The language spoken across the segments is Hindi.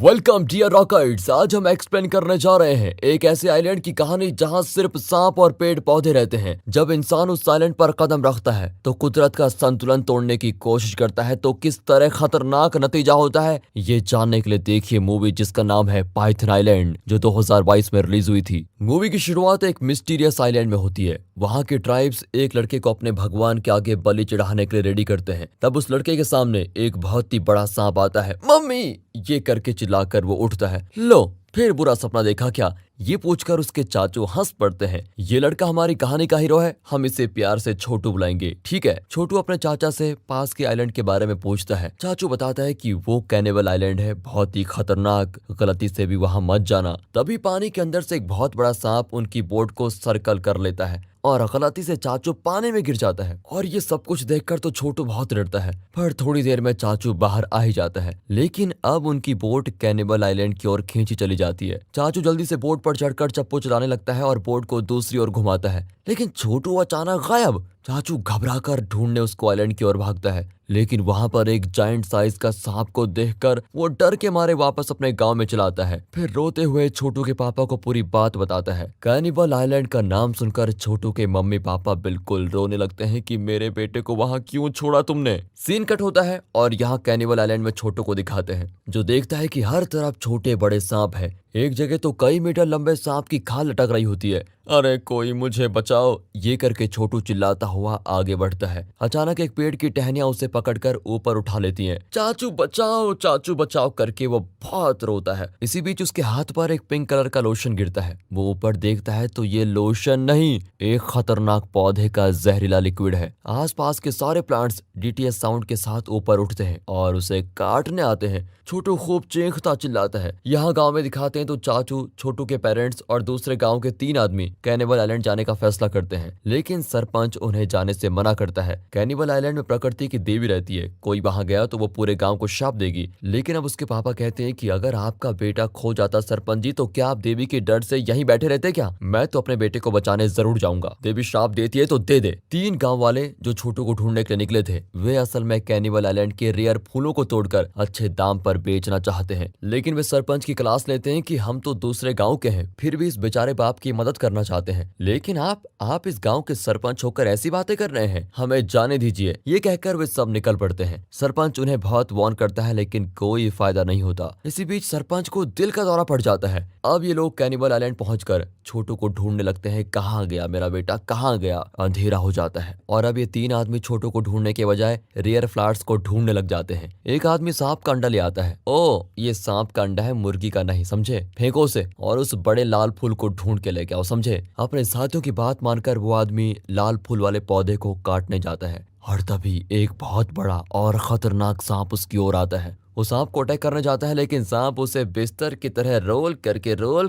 Welcome dear rockets. आज हम एक्सप्लेन करने जा रहे हैं एक ऐसे आइलैंड की कहानी जहां सिर्फ सांप और पेड़ पौधे रहते हैं। जब इंसान उस आइलैंड पर कदम रखता है तो कुदरत का संतुलन तोड़ने की कोशिश करता है, तो किस तरह खतरनाक नतीजा होता है ये जानने के लिए देखिए मूवी जिसका नाम है पाइथन आइलैंड, जो 2022 में रिलीज हुई थी। मूवी की शुरुआत एक मिस्टीरियस आइलैंड में होती है। वहाँ के ट्राइब्स एक लड़के को अपने भगवान के आगे बलि चढ़ाने के लिए रेडी करते हैं। तब उस लड़के के सामने एक बहुत ही बड़ा सांप आता है। मम्मी ये करके चिल्लाकर वो उठता है। लो फिर बुरा सपना देखा क्या, ये पूछकर उसके चाचू हंस पड़ते हैं। ये लड़का हमारी कहानी का हीरो है, हम इसे प्यार से छोटू बुलाएंगे, ठीक है। छोटू अपने चाचा से पास के आइलैंड के बारे में पूछता है। चाचू बताता है कि वो कैनिबल आइलैंड है, बहुत ही खतरनाक, गलती से भी वहां मत जाना। तभी पानी के अंदर से एक बहुत बड़ा सांप उनकी बोट को सर्कल कर लेता है और गलती से चाचू पानी में गिर जाता है। और ये सब कुछ देखकर तो छोटू बहुत डरता है, पर थोड़ी देर में चाचू बाहर आ ही जाता है। लेकिन अब उनकी बोट कैनिबल आइलैंड की ओर खींची चली जाती है। चाचू जल्दी से बोट पर चढ़कर चप्पू चलाने लगता है और बोट को दूसरी ओर घुमाता है, लेकिन छोटू अचानक गायब। चाचू घबराकर ढूंढने उसको आइलैंड की ओर भागता है, लेकिन वहां पर एक जायंट साइज का सांप को देखकर वो डर के मारे वापस अपने गांव में चला आता है। फिर रोते हुए छोटू के पापा को पूरी बात बताता है। कैनिबल आइलैंड का नाम सुनकर छोटू के मम्मी पापा बिल्कुल रोने लगते हैं कि मेरे बेटे को वहां क्यों छोड़ा तुमने। सीन कट होता है और यहाँ कैनिबल आइलैंड में छोटू को दिखाते हैं, जो देखता है कि हर तरफ छोटे बड़े सांप है। एक जगह तो कई मीटर लंबे सांप की खाल लटक रही होती है। अरे कोई मुझे बचाओ, ये करके छोटू चिल्लाता हुआ आगे बढ़ता है। अचानक एक पेड़ की टहनियां उसे पकड़कर ऊपर उठा लेती हैं। चाचू बचाओ करके वो बहुत रोता है। इसी बीच उसके हाथ पर एक पिंक कलर का लोशन गिरता है। वो ऊपर देखता है तो ये लोशन नहीं, एक खतरनाक पौधे का जहरीला लिक्विड है। आसपास के सारे प्लांट्स डीटीएस साउंड के साथ ऊपर उठते हैं और उसे काटने आते हैं। छोटू खूब चीखता चिल्लाता है। यहाँ गांव में दिखाते हैं तो चाचू, छोटू के पेरेंट्स और दूसरे गांव के 3 आदमी कैनिबल आइलैंड जाने का फैसला करते हैं, लेकिन सरपंच उन्हें जाने से मना करता है। कैनिबल आइलैंड में प्रकृति की देवी रहती है, कोई वहां गया तो वो पूरे गांव को शाप देगी। लेकिन अब उसके पापा कहते हैं कि अगर आपका बेटा खो जाता सरपंच जी, तो क्या आप देवी के डर से यहीं बैठे रहते क्या? मैं तो अपने बेटे को बचाने जरूर जाऊंगा, देवी श्राप देती है तो दे दे। 3 गाँव वाले जो छोटू को ढूंढने के लिए निकले थे, वे असल में कैनिबल आइलैंड के रेयर फूलों को तोड़कर अच्छे दाम पर बेचना चाहते हैं। लेकिन वे सरपंच की क्लास लेते हैं कि हम तो दूसरे गांव के हैं, फिर भी इस बेचारे बाप की मदद करना चाहते हैं। लेकिन आप इस गांव के सरपंच होकर ऐसी बातें कर रहे हैं, हमें जाने दीजिए। ये कहकर वे सब निकल पड़ते हैं। सरपंच उन्हें बहुत वार्न करता है, लेकिन कोई फायदा नहीं होता। इसी बीच सरपंच को दिल का दौरा पड़ जाता है। अब ये लोग कैनिबल आइलैंड पहुंचकर छोटू को ढूंढने लगते हैं। कहाँ गया मेरा बेटा, कहाँ गया? अंधेरा हो जाता है और अब ये 3 आदमी छोटू को ढूंढने के बजाय रेयर फ्लावर्स को ढूंढने लग जाते हैं। एक आदमी सांप का अंडा ले आता है। ओ ये सांप का अंडा है, मुर्गी का नहीं, समझे? फेंको उसे और उस बड़े लाल फूल को ढूंढ के लेके आओ, समझे? अपने साथियों की बात मानकर वो आदमी लाल फूल वाले पौधे को काटने जाता है और तभी एक बहुत बड़ा और खतरनाक सांप उसकी ओर आता है। वो सांप को अटैक करने जाता है, लेकिन सांप उसे बिस्तर की तरह रोल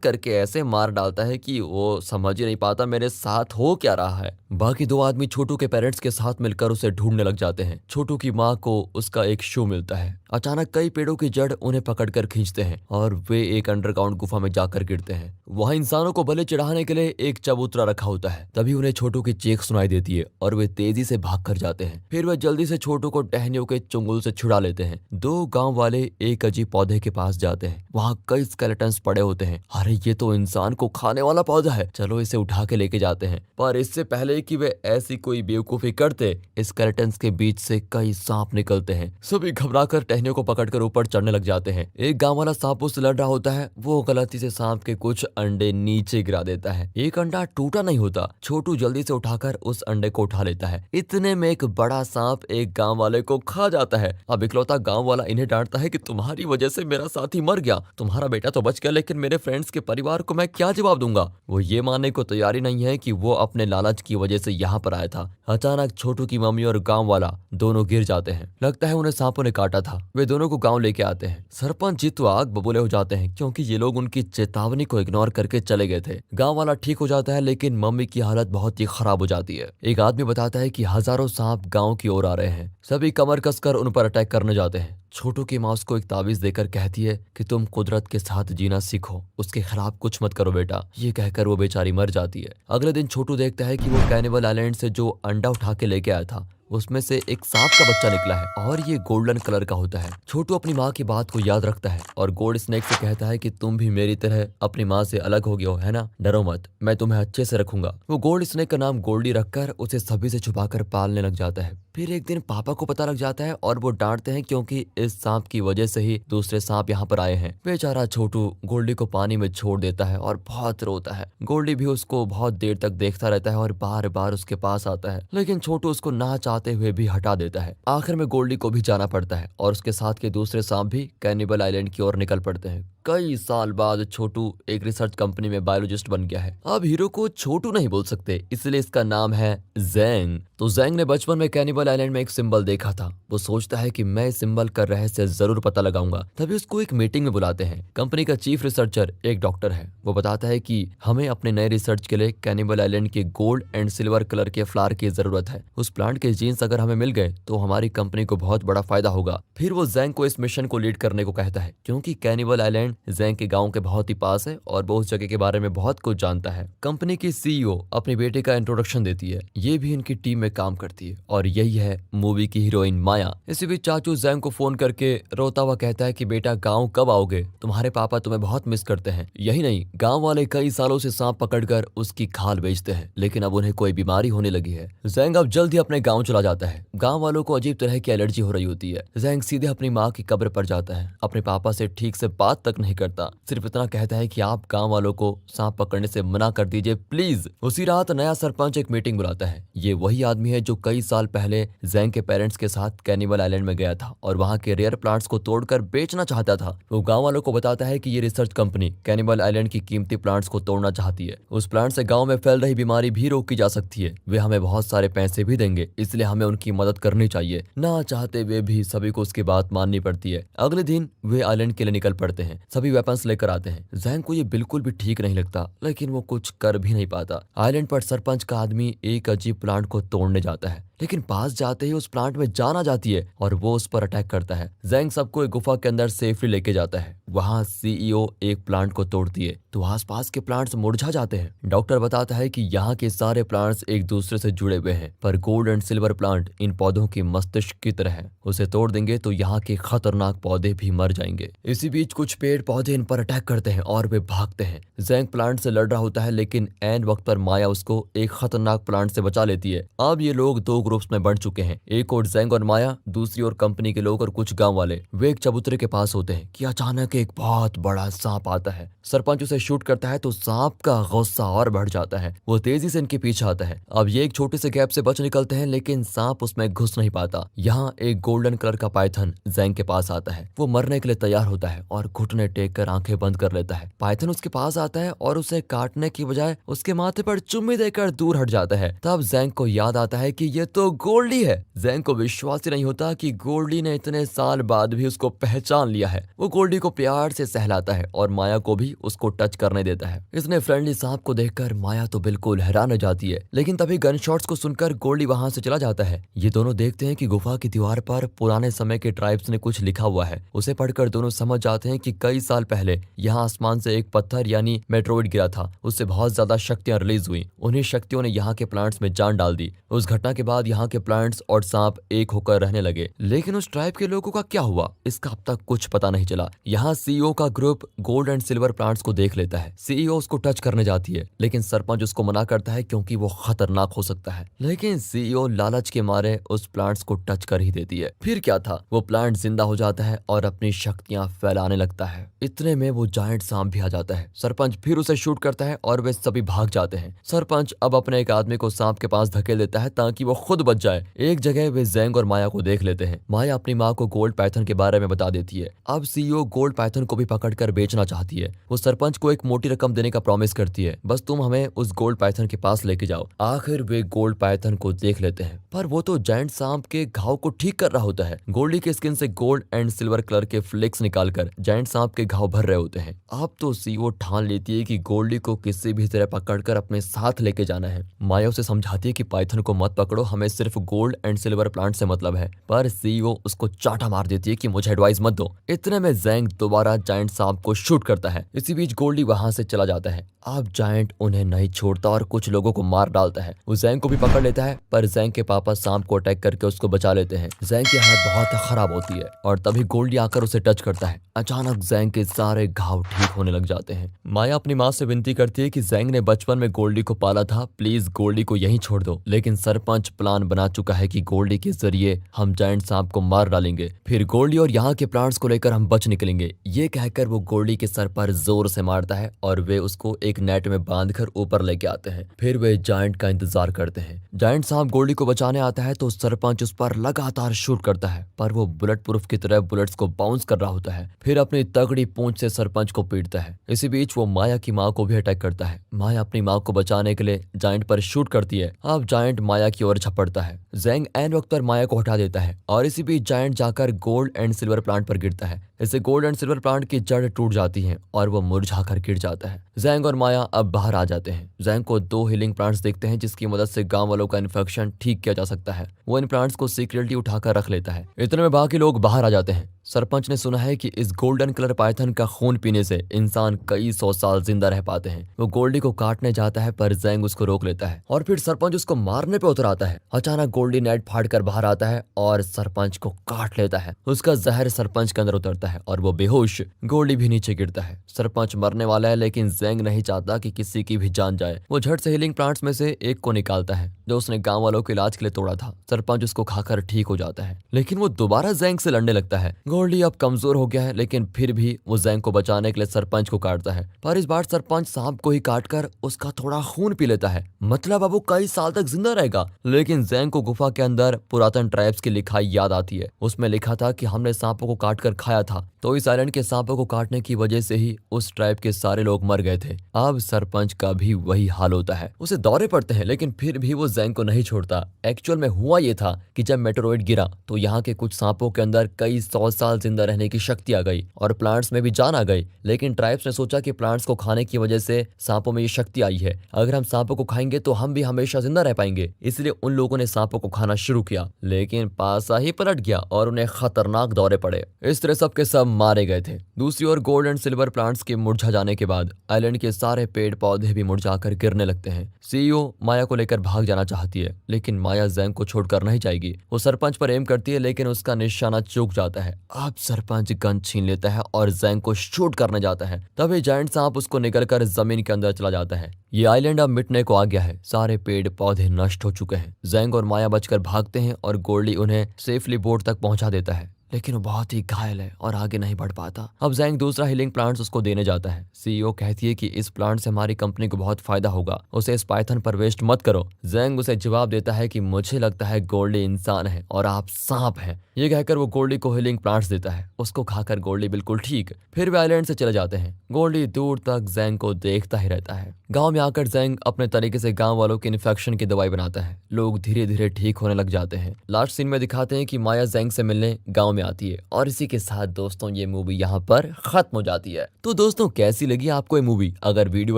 करके ऐसे मार डालता है कि वो समझ ही नहीं पाता मेरे साथ हो क्या रहा है। बाकी 2 आदमी छोटू के पेरेंट्स के साथ मिलकर उसे ढूंढने लग जाते हैं। छोटू की माँ को उसका एक शू मिलता है। अचानक कई पेड़ों की जड़ उन्हें पकड़कर खींचते हैं और वे एक अंडरग्राउंड गुफा में जाकर गिरते हैं। वहां इंसानों को बलि चढ़ाने के लिए एक चबूतरा रखा होता है। तभी उन्हें छोटू की चीख सुनाई देती है और वे तेजी से भाग कर जाते हैं। फिर वे जल्दी से छोटू को टहनियों के चुंगल से छुड़ा लेते हैं। 2 गांव वाले एक अजीब पौधे के पास जाते हैं। वहां कई स्केलेटन्स पड़े होते हैं। अरे ये तो इंसान को खाने वाला पौधा है, चलो इसे उठा के लेके जाते हैं। पर इससे पहले कि वे ऐसी कोई बेवकूफी करते, स्केलेटन्स के बीच से कई सांप निकलते हैं। सभी घबराकर टहनियों को पकड़कर ऊपर चढ़ने लग जाते हैं। एक गांव वाला सांप उससे लड़ रहा होता है। वो गलती से सांप के कुछ अंडे नीचे गिरा देता है। एक अंडा टूटा नहीं होता। छोटू जल्दी से उठाकर उस अंडे को उठा लेता है। इतने में एक बड़ा सांप एक गांव वाले को खा जाता है। अब इकलौता गांव वाला इन्हें डांटता है कि तुम्हारी वजह से मेरा साथी मर गया, तुम्हारा बेटा तो बच गया, लेकिन मेरे फ्रेंड्स के परिवार को मैं क्या जवाब दूंगा? वो ये मानने को तैयारी नहीं है कि वो अपने लालच की वजह से यहाँ पर आया था। अचानक छोटू की मम्मी और गांव वाला दोनों गिर जाते हैं। लगता है उन्हें सांपों ने काटा था। वे दोनों को गांव लेके आते हैं। सरपंच जी तो आग बबूले हो जाते हैं, क्योंकि ये लोग उनकी चेतावनी को इग्नोर करके चले गए थे। गांव वाला ठीक हो जाता है, लेकिन मम्मी की हालत बहुत ही खराब हो जाती है। एक आदमी बताता है कि हजारों सांप गांव की ओर आ रहे हैं। सभी कमर कसकर उन पर अटैक करने जाते हैं। छोटू की माँ उसको एक ताबीज देकर कहती है कि तुम कुदरत के साथ जीना सीखो, उसके खिलाफ कुछ मत करो बेटा। ये कहकर वो बेचारी मर जाती है। अगले दिन छोटू देखता है कि वो कैनिबल आइलैंड से जो अंडा उठा के लेके आया था उसमें से एक सांप का बच्चा निकला है और ये गोल्डन कलर का होता है। छोटू अपनी माँ की बात को याद रखता है और गोल्ड स्नेक से कहता है कि तुम भी मेरी तरह अपनी माँ से अलग हो गए हो, है ना? डरो मत, मैं तुम्हें अच्छे से रखूंगा। वो गोल्ड स्नेक का नाम गोल्डी रखकर उसे सभी से छुपाकर पालने लग जाता है। फिर एक दिन पापा को पता लग जाता है और वो डांटते हैं क्योंकि इस सांप की वजह से ही दूसरे सांप यहाँ पर आए हैं। बेचारा छोटू गोल्डी को पानी में छोड़ देता है और बहुत रोता है। गोल्डी भी उसको बहुत देर तक देखता रहता है और बार बार उसके पास आता है, लेकिन छोटू उसको ना चाहते हुए भी हटा देता है। आखिर में गोल्डी को भी जाना पड़ता है और उसके साथ के दूसरे सांप भी कैनिबल आइलैंड की ओर निकल पड़ते हैं। कई साल बाद छोटू एक रिसर्च कंपनी में बायोलॉजिस्ट बन गया है। अब हीरो को छोटू नहीं बोल सकते, इसलिए इसका नाम है जैंग। तो जैंग ने बचपन में कैनिबल आइलैंड में एक सिंबल देखा था। वो सोचता है कि मैं इस सिंबल का रहस्य जरूर पता लगाऊंगा। तभी उसको एक मीटिंग में बुलाते हैं। कंपनी का चीफ रिसर्चर एक डॉक्टर है। वो बताता है कि हमें अपने नए रिसर्च के लिए कैनिबल आइलैंड के गोल्ड एंड सिल्वर कलर के फ्लावर की जरूरत है। उस प्लांट के जीन्स अगर हमें मिल गए तो हमारी कंपनी को बहुत बड़ा फायदा होगा। फिर वो जैंग को इस मिशन को लीड करने को कहता है, क्योंकि कैनिबल आइलैंड जैंग के गांव के बहुत ही पास है और वो उस जगह के बारे में बहुत कुछ जानता है। कंपनी की सीईओ अपनी बेटे का इंट्रोडक्शन देती है। ये भी इनकी टीम में काम करती है और यही है मूवी की हीरोइन माया। इसी बीच चाचू जैंग को फोन करके रोता हुआ कहता है कि बेटा गांव कब आओगे, तुम्हारे पापा तुम्हें बहुत मिस करते हैं। यही नहीं, गांव वाले कई सालों से सांप पकड़कर उसकी खाल बेचते हैं, लेकिन अब उन्हें कोई बीमारी होने लगी है। जैंग अब जल्द ही अपने गाँव चला जाता है। गाँव वालों को अजीब तरह की एलर्जी हो रही होती है। जैंग सीधे अपनी माँ की कब्र पर जाता है। अपने पापा से ठीक से बात तक नहीं करता, सिर्फ इतना कहता है कि आप गांव वालों को सांप पकड़ने से मना कर दीजिए प्लीज। उसी रात नया सरपंच एक मीटिंग बुलाता है। ये वही आदमी है जो कई साल पहले जैंग के पेरेंट्स के साथ कैनिबल आइलैंड में गया था और वहां के रेयर प्लांट्स को तोड़कर बेचना चाहता था। वो गांव वालों को बताता है कि ये रिसर्च कंपनी कैनिबल आइलैंड की कीमती प्लांट्स को तोड़ना चाहती है। उस प्लांट से गांव में फैल रही बीमारी भी रोकी जा सकती है। वे हमें बहुत सारे पैसे भी देंगे, इसलिए हमें उनकी मदद करनी चाहिए। ना चाहते वे भी सभी को उसकी बात माननी पड़ती है। अगले दिन वे आइलैंड के लिए निकल पड़ते हैं। सभी वेपन्स लेकर आते हैं। जैंग को ये बिल्कुल भी ठीक नहीं लगता, लेकिन वो कुछ कर भी नहीं पाता। आइलैंड पर सरपंच का आदमी एक अजीब प्लांट को तोड़ने जाता है, लेकिन पास जाते ही उस प्लांट में जान आ जाती है और वो उस पर अटैक करता है। जैंग सबको एक गुफा के अंदर सेफली लेके जाता है। वहां सीईओ एक प्लांट को तोड़ती है तो आसपास के प्लांट्स मुरझा जाते हैं। डॉक्टर बताता है कि यहाँ के सारे प्लांट्स एक दूसरे से जुड़े हुए हैं, पर gold and silver plant in पौधों की मस्तिष्क की तरह है। उसे तोड़ देंगे तो यहाँ के खतरनाक पौधे भी मर जाएंगे। इसी बीच कुछ पेड़ पौधे इन पर अटैक करते हैं और वे भागते हैं। जैंग प्लांट से लड़ रहा होता है, लेकिन एन वक्त पर माया उसको एक खतरनाक प्लांट से बचा लेती है। अब ये लोग दो ग्रुप्स में बढ़ चुके हैं। एक और जैंग और माया, दूसरी ओर कंपनी के लोग और कुछ गांव वाले। वे एक चबूतरे के पास होते हैं कि अचानक एक बहुत बड़ा सांप आता है। सरपंच उसे शूट करता है तो सांप का गुस्सा और बढ़ जाता है। वो तेजी से इनके पीछे आता है। अब ये एक छोटे से गैप से बच निकलते हैं, लेकिन सांप उसमें घुस नहीं पाता। यहाँ एक गोल्डन कलर का पाइथन जैंग के पास आता है। वो मरने के लिए तैयार होता है और घुटने टेक कर आंखें बंद कर लेता है। पाइथन उसके पास आता है और उसे काटने की बजाय उसके माथे पर चुम्मी देकर दूर हट जाता है। तब जैंग को याद आता है कि ये तो गोल्डी है। जैंग को विश्वास ही नहीं होता कि गोल्डी ने इतने साल बाद भी उसको पहचान लिया है। वो गोल्डी को प्यार से सहलाता है और माया को भी उसको टच करने देता है। इसने फ्रेंडली सांप को देखकर माया तो बिल्कुल हैरान हो जाती है, लेकिन तभी गन शॉट्स को सुनकर गोल्डी वहां से चला जाता है। ये दोनों देखते हैं कि गुफा की दीवार पर पुराने समय के ट्राइब्स ने कुछ लिखा हुआ है। उसे पढ़कर दोनों समझ जाते हैं कि कई साल पहले यहाँ आसमान से एक पत्थर यानी मेट्रोइड गिरा था। उससे बहुत ज्यादा शक्तियां रिलीज हुई। उन्हीं शक्तियों ने यहाँ के प्लांट्स में जान डाल दी। उस घटना के बाद यहाँ के प्लांट्स और सांप एक होकर रहने लगे। लेकिन उस ट्राइब के लोगों का क्या हुआ, इसका अब तक कुछ पता नहीं चला। यहाँ सीईओ का group gold and silver plants को देख लेता है। सीईओ उसको टच करने जाती है, लेकिन सरपंच उसको मना करता है क्योंकि वो खतरनाक हो सकता है। लेकिन सीईओ लालच के मारे उस प्लांट्स को टच कर ही देती है। फिर क्या था, वो प्लांट जिंदा हो जाता है और अपनी शक्तियां फैलाने लगता है। इतने में वो जायंट सांप भी आ जाता है। सरपंच फिर उसे शूट करता है और वे सभी भाग जाते हैं। सरपंच अब अपने एक आदमी को सांप के पास धकेल देता है ताकि वो खुद बच जाए। एक जगह वे जैंग और माया को देख लेते हैं। माया अपनी माँ को गोल्ड पाइथन के बारे में बता देती है। अब सीईओ गोल्ड पाइथन को भी पकड़कर बेचना चाहती है। वो सरपंच को एक मोटी रकम देने का प्रॉमिस करती है, बस तुम हमें उस गोल्ड पाइथन के पास लेके जाओ। आखिर वे गोल्ड पाइथन को देख लेते हैं, पर वो तो जायंट सांप के घाव को ठीक कर रहा होता है। गोल्डी के स्किन से गोल्ड एंड सिल्वर कलर के फ्लेक्स निकालकर जायंट सांप के घाव भर रहे होते हैं। अब तो सीईओ ठान लेती है कि गोल्डी को किसी भी तरह पकड़कर अपने साथ लेके जाना है। माया उसे समझाती है कि पाइथन को मत पकड़ो, हमें हमें सिर्फ गोल्ड एंड सिल्वर प्लांट से मतलब है, पर सीईओ उसको चाटा मार देती है कि मुझे एडवाइस मत दो। इतने में जैंग दोबारा जायंट सांप को शूट करता है। इसी बीच गोल्डी वहां से चला जाता है। अब जायंट उन्हें नहीं छोड़ता और कुछ लोगों को मार डालता है। वो जैंग को भी पकड़ लेता है, पर जैंग के पापा सांप को अटैक करके उसको बचा लेते हैं। जैंग की हालत बहुत खराब होती है और तभी गोल्डी आकर उसे टच करता है। अचानक जैंग के सारे घाव ठीक होने लग जाते हैं। माया अपनी माँ से विनती करती है कि जैंग ने बचपन में गोल्डी को पाला था, प्लीज गोल्डी को यहीं छोड़ दो। लेकिन सरपंच प्लान बना चुका है कि गोल्डी के जरिए हम जायंट सांप को मार डालेंगे, फिर गोल्डी और यहाँ के प्लांट्स को लेकर हम बच निकलेंगे। ये कहकर वो गोल्डी के सर पर जोर से मारता है और वे उसको एक नेट में बांधकर ऊपर लेके आते हैं। फिर वे जायंट का इंतजार करते हैं। जायंट सांप गोल्डी को बचाने आता है तो सरपंच उस पर लगातार शूट करता है, पर वो बुलेट प्रूफ की तरह बुलेट्स को बाउंस कर रहा होता है। फिर अपनी तगड़ी पूंछ से सरपंच को पीटता है। इसी बीच वो माया की माँ को भी अटैक करता है। माया अपनी माँ को बचाने के लिए जायंट पर शूट करती है। अब जायंट माया की ओर झपटता है। जैंग एन वक्त पर माया को हटा देता है और इसी बीच जायंट जाकर गोल्ड एंड सिल्वर प्लांट पर गिरता है। इससे गोल्ड एंड सिल्वर प्लांट की जड़ टूट जाती है और वो मुरझाकर गिर जाता है। जैंग और माया अब बाहर आ जाते हैं। जैंग को 2 हीलिंग प्लांट्स देखते हैं जिसकी मदद से गांव वालों का इन्फेक्शन ठीक किया जा सकता है। वो इन प्लांट्स को सीक्रेटली उठाकर रख लेता है। इतने में बाकी लोग बाहर आ जाते हैं। सरपंच ने सुना है कि इस गोल्डन कलर पाइथन का खून पीने से इंसान कई 100 साल जिंदा रह पाते हैं। वो गोल्डी को काटने जाता है पर जैंग उसको रोक लेता है और फिर सरपंच उसको मारने पे उतर आता है। अचानक गोल्डी नेट फाड़कर बाहर आता है और सरपंच को काट लेता है। उसका जहर सरपंच के अंदर उतरता है और वो बेहोश। गोल्डी भी नीचे गिरता है। सरपंच मरने वाला है लेकिन जैंग नहीं चाहता कि किसी की भी जान जाए। वो झट से हीलिंग प्लांट्स में से एक को निकालता है जो उसने गांव वालों के इलाज के लिए तोड़ा था। सरपंच उसको खाकर ठीक हो जाता है, लेकिन वो दोबारा जैंग से लड़ने लगता है। गोल्डी अब कमजोर हो गया है लेकिन फिर भी वो जैंग को बचाने के लिए सरपंच को काटता है, पर इस बार सरपंच सांप को ही काटकर उसका थोड़ा खून पी लेता है। मतलब अब वो कई साल तक जिंदा रहेगा। लेकिन जैंग को गुफा के अंदर पुरातन ट्राइब्स की लिखाई याद आती है। उसमें लिखा था कि हमने सांपों को काटकर खाया था, तो इस आइलैंड के सांपों को काटने की वजह से ही उस ट्राइब के सारे लोग मर गए थे। अब सरपंच का भी वही हाल होता है। उसे दौरे पड़ते हैं लेकिन फिर भी वो जैंग को नहीं छोड़ता। एक्चुअल में हुआ ये था कि जब मेटेरोइड गिरा तो यहाँ के कुछ सांपों के अंदर कई 100 साल जिंदा रहने की शक्ति आ गई और प्लांट्स में भी जान आ गई। लेकिन ट्राइब्स ने सोचा कि प्लांट्स को खाने की वजह से सांपों में ये शक्ति आई है, अगर हम सांपों को खाएंगे तो हम भी हमेशा जिंदा रह पाएंगे। इसलिए उन लोगों ने सांपों को खाना शुरू किया, लेकिन पासा ही पलट गया और उन्हें खतरनाक दौरे पड़े। इस तरह सब के सब मारे गए थे। दूसरी ओर गोल्ड एंड सिल्वर प्लांट्स के मुरझा जाने के बाद आइलैंड के सारे पेड़ पौधे भी मुरझाकर गिरने लगते हैं। सीईओ माया को लेकर भाग जाना चाहती है लेकिन माया जैंग को छोड़कर नहीं जाएगी। वो सरपंच पर एम करती है लेकिन उसका निशाना चूक जाता है। अब सरपंच गन छीन लेता है और जैंग को शूट करने जाता है। तभी जायंट सांप उसको निकलकर जमीन के अंदर चला जाता है। ये आइलैंड अब मिटने को आ गया है। सारे पेड़ पौधे नष्ट हो चुके हैं। जैंग और माया बचकर भागते हैं और गोल्डी उन्हें सेफली बोट तक पहुंचा देता है, लेकिन वो बहुत ही घायल है और आगे नहीं बढ़ पाता। अब जैंग दूसरा हीलिंग प्लांट्स उसको देने जाता है। सीईओ कहती है कि इस प्लांट से हमारी कंपनी को बहुत फायदा होगा, उसे इस पाइथन पर वेस्ट मत करो। जैंग उसे जवाब देता है कि मुझे लगता है गोल्डी इंसान है और आप सांप हैं। ये कहकर वो गोल्डी को हीलिंग प्लांट्स देता है। उसको खाकर गोल्डी बिल्कुल ठीक। फिर वे आइलैंड से चले जाते हैं। गोल्डी दूर तक जैंग को देखता ही रहता है। गांव में आकर जैंग अपने तरीके से गांव वालों के इन्फेक्शन की दवाई बनाता है। लोग धीरे धीरे ठीक होने लग जाते हैं। लास्ट सीन में दिखाते हैं कि माया जैंग से मिलने गांव में आती है और इसी के साथ दोस्तों ये मूवी यहाँ पर खत्म हो जाती है। तो दोस्तों कैसी लगी आपको ये मूवी? अगर वीडियो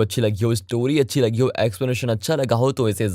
अच्छी लगी हो, स्टोरी अच्छी लगी हो, एक्सप्लेनेशन अच्छा लगा हो तो इसे